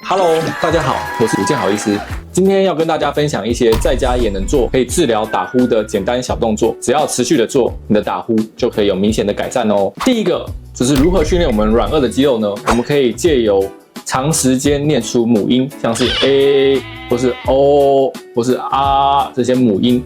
Hello， 大家好，我是吴建豪医师。今天要跟大家分享一些在家也能做可以治疗打呼的简单小动作，只要持续的做，你的打呼就可以有明显的改善哦。第一个就是如何训练我们软腭的肌肉呢？我们可以借由长时间念出母音，像是 A 或是 O 或是啊这些母音，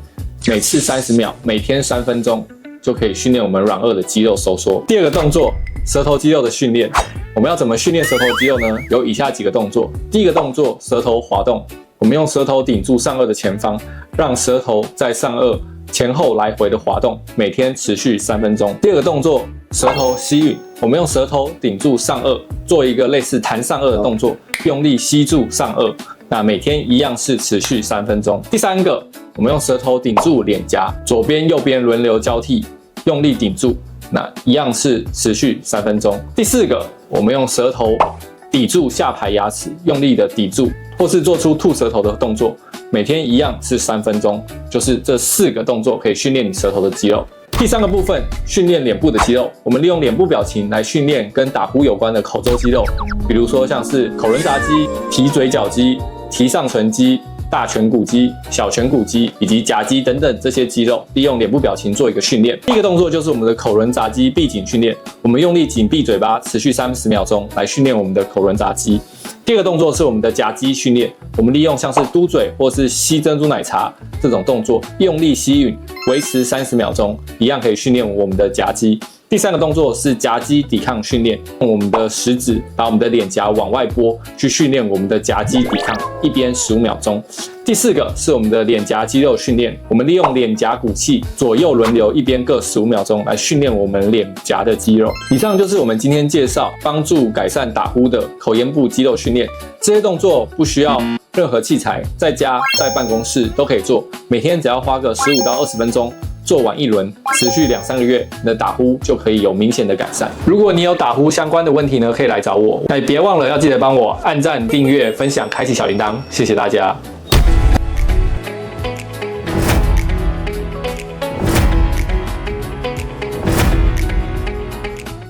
每次30秒，每天3分钟，就可以训练我们软腭的肌肉收缩。第二个动作，舌头肌肉的训练。我们要怎么训练舌头肌肉呢？有以下几个动作。第一个动作，舌头滑动。我们用舌头顶住上颚的前方，让舌头在上颚前后来回的滑动，每天持续3分钟。第二个动作，舌头吸吮。我们用舌头顶住上颚，做一个类似弹上颚的动作，用力吸住上颚。那每天一样是持续3分钟。第三个，我们用舌头顶住脸颊，左边右边轮流交替，用力顶住。那一样是持续3分钟。第四个，我们用舌头抵住下排牙齿，用力的抵住，或是做出吐舌头的动作，每天一样是3分钟。就是这4个动作可以训练你舌头的肌肉。第三个部分，训练脸部的肌肉。我们利用脸部表情来训练跟打呼有关的口周肌肉，比如说像是口轮匝肌、提嘴角肌、提上唇肌、大颧骨肌、小颧骨肌以及夹肌等等这些肌肉，利用脸部表情做一个训练。第一个动作就是我们的口轮匝肌闭紧训练，我们用力紧闭嘴巴，持续30秒钟来训练我们的口轮匝肌。第二个动作是我们的夹肌训练，我们利用像是嘟嘴或是吸珍珠奶茶这种动作，用力吸吮，维持30秒钟，一样可以训练我们的夹肌。第三个动作是夹肌抵抗训练，用我们的食指把我们的脸颊往外拨，去训练我们的夹肌抵抗，一边15秒钟。第四个是我们的脸颊肌肉训练，我们利用脸颊鼓气左右轮流，一边各15秒钟来训练我们脸颊的肌肉。以上就是我们今天介绍帮助改善打呼的口咽部肌肉训练。这些动作不需要任何器材，在家在办公室都可以做，每天只要花个15到20分钟。做完1轮，持续2-3个月，你的打呼就可以有明显的改善。如果你有打呼相关的问题呢，可以来找我。那别忘了要记得帮我按赞、订阅、分享、开启小铃铛，谢谢大家。